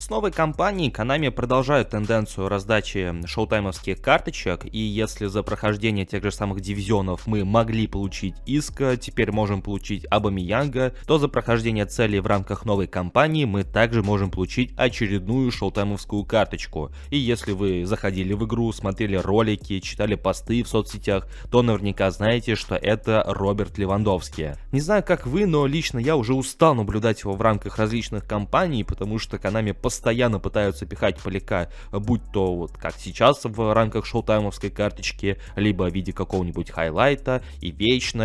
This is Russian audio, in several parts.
С новой кампанией Konami продолжает тенденцию раздачи шоутаймовских карточек, и если за прохождение тех же самых дивизионов мы могли получить Иска, теперь можем получить Абамеянга, то за прохождение целей в рамках новой кампании мы также можем получить очередную шоутаймовскую карточку. И если вы заходили в игру, смотрели ролики, читали посты в соцсетях, то наверняка знаете, что это Роберт Левандовский. Не знаю, как вы, но лично я уже устал наблюдать его в рамках различных кампаний, потому что Konami постоянно пытаются пихать поляка, будь то вот как сейчас в рамках шоутаймовской карточки, либо в виде какого-нибудь хайлайта, и вечно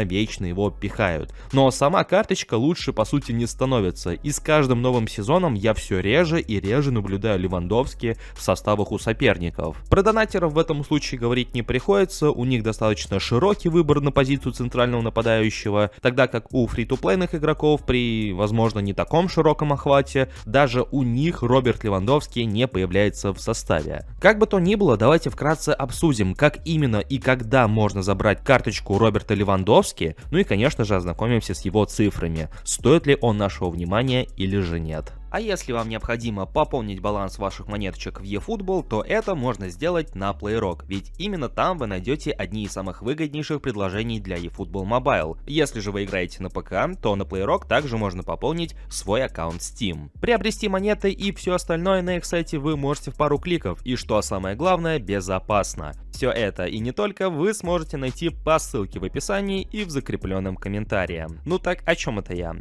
его пихают. Но сама карточка лучше по сути не становится, и с каждым новым сезоном я все реже и реже наблюдаю Левандовски в составах у соперников. Про донатеров в этом случае говорить не приходится, у них достаточно широкий выбор на позицию центрального нападающего, тогда как у фри-то-плейных игроков при, возможно, не таком широком охвате, даже у них Роберт Левандовский не появляется в составе. Как бы то ни было, давайте вкратце обсудим, как именно и когда можно забрать карточку Роберта Левандовски, ну и, конечно же, ознакомимся с его цифрами, стоит ли он нашего внимания или же нет. А если вам необходимо пополнить баланс ваших монеточек в eFootball, то это можно сделать на PlayRock, ведь именно там вы найдете одни из самых выгоднейших предложений для eFootball Mobile. Если же вы играете на ПК, то на PlayRock также можно пополнить свой аккаунт Steam. Приобрести монеты и все остальное на их сайте вы можете в пару кликов, и что самое главное, безопасно. Все это и не только вы сможете найти по ссылке в описании и в закрепленном комментарии. Ну так, о чем это я?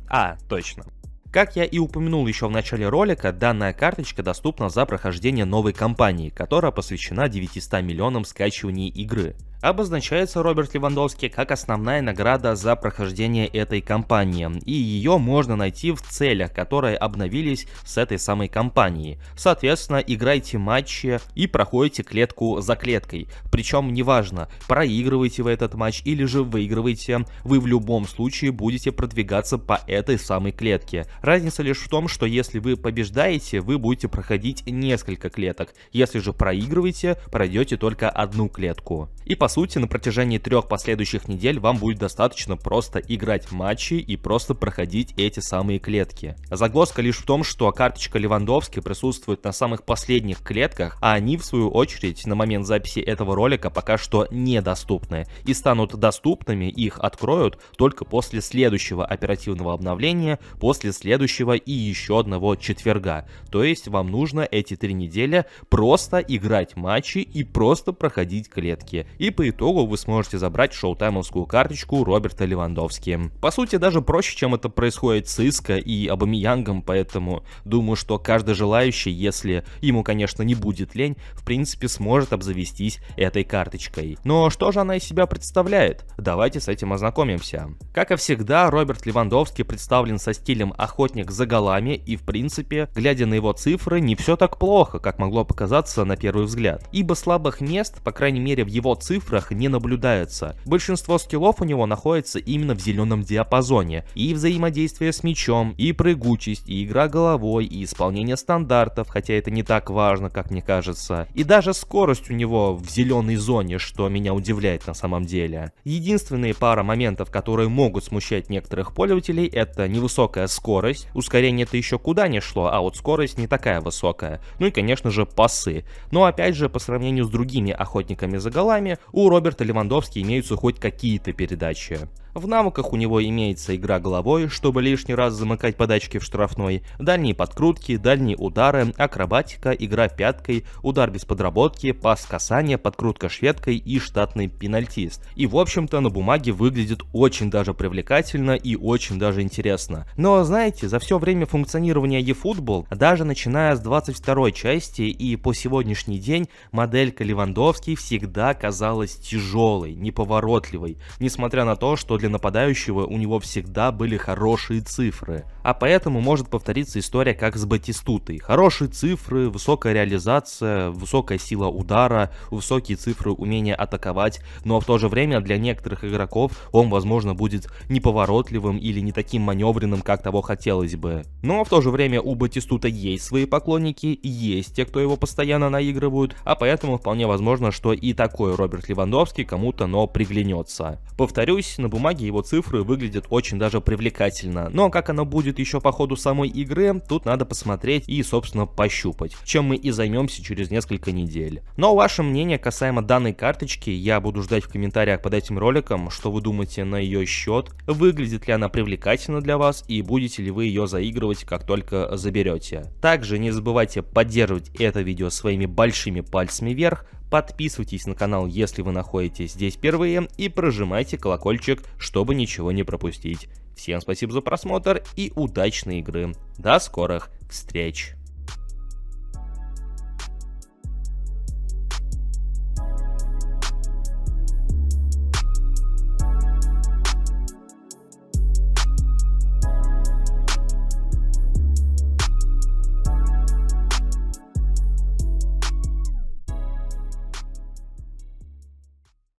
Точно. Как я и упомянул еще в начале ролика, данная карточка доступна за прохождение новой кампании, которая посвящена 900 миллионам скачиваний игры. Обозначается Роберт Левандовский как основная награда за прохождение этой кампании, и ее можно найти в целях, которые обновились с этой самой кампании. Соответственно, играйте матчи и проходите клетку за клеткой. Причем неважно, проигрываете вы этот матч или же выигрываете, вы в любом случае будете продвигаться по этой самой клетке. Разница лишь в том, что если вы побеждаете, вы будете проходить несколько клеток. Если же проигрываете, пройдете только одну клетку. И по сути, на протяжении 3 последующих недель вам будет достаточно просто играть матчи и просто проходить эти самые клетки. Загвоздка лишь в том, что карточка Левандовски присутствует на самых последних клетках, а они, в свою очередь, на момент записи этого ролика пока что недоступны. И станут доступными, их откроют только после следующего оперативного обновления, после следующего и еще одного четверга. То есть вам нужно эти 3 недели просто играть матчи и просто проходить клетки. И по итогу вы сможете забрать шоутаймовскую карточку Роберта Левандовски. По сути, даже проще, чем это происходит с Иско и Абамеянгом, поэтому думаю, что каждый желающий, если ему, конечно, не будет лень, в принципе сможет обзавестись этой карточкой. Но что же она из себя представляет? Давайте с этим ознакомимся. Как и всегда, Роберт Левандовский представлен со стилем охотник за голами, и в принципе, глядя на его цифры, не все так плохо, как могло показаться на первый взгляд. Ибо слабых мест, по крайней мере в его цифрах, не наблюдается. Большинство скиллов у него находится именно в зеленом диапазоне. И взаимодействие с мячом, и прыгучесть, и игра головой, и исполнение стандартов, хотя это не так важно, как мне кажется. И даже скорость у него в зеленой зоне, что меня удивляет на самом деле. Единственные пара моментов, которые могут смущать некоторых пользователей, это невысокая скорость. Ускорение-то еще куда не шло, а вот скорость не такая высокая. Ну и, конечно же, пасы. Но опять же, по сравнению с другими охотниками за голами, у Роберта Левандовски имеются хоть какие-то передачи. В навыках у него имеется игра головой, чтобы лишний раз замыкать подачки в штрафной, дальние подкрутки, дальние удары, акробатика, игра пяткой, удар без подработки, пас касания, подкрутка шведкой и штатный пенальтист. И в общем-то на бумаге выглядит очень даже привлекательно и очень даже интересно. Но знаете, за все время функционирования eFootball, даже начиная с 22 части и по сегодняшний день, моделька Левандовский всегда казалась тяжелой, неповоротливой, несмотря на то, что для нападающего у него всегда были хорошие цифры. А поэтому может повториться история как с Батистутой. Хорошие цифры, высокая реализация, высокая сила удара, высокие цифры умения атаковать, но в то же время для некоторых игроков он, возможно, будет неповоротливым или не таким маневренным, как того хотелось бы. Но в то же время у Батистута есть свои поклонники, есть те, кто его постоянно наигрывают, а поэтому вполне возможно, что и такой Роберт Левандовский кому-то, но приглянется. Повторюсь, на бумаге бумаге его цифры выглядят очень даже привлекательно. Но как оно будет еще по ходу самой игры, тут надо посмотреть и, собственно, пощупать, чем мы и займемся через несколько недель. Но ваше мнение касаемо данной карточки я буду ждать в комментариях под этим роликом, что вы думаете на ее счет, выглядит ли она привлекательно для вас и будете ли вы ее заигрывать, как только заберете. Также не забывайте поддерживать это видео своими большими пальцами вверх, подписывайтесь на канал, если вы находитесь здесь впервые, и прожимайте колокольчик, чтобы ничего не пропустить. Всем спасибо за просмотр и удачной игры. До скорых встреч!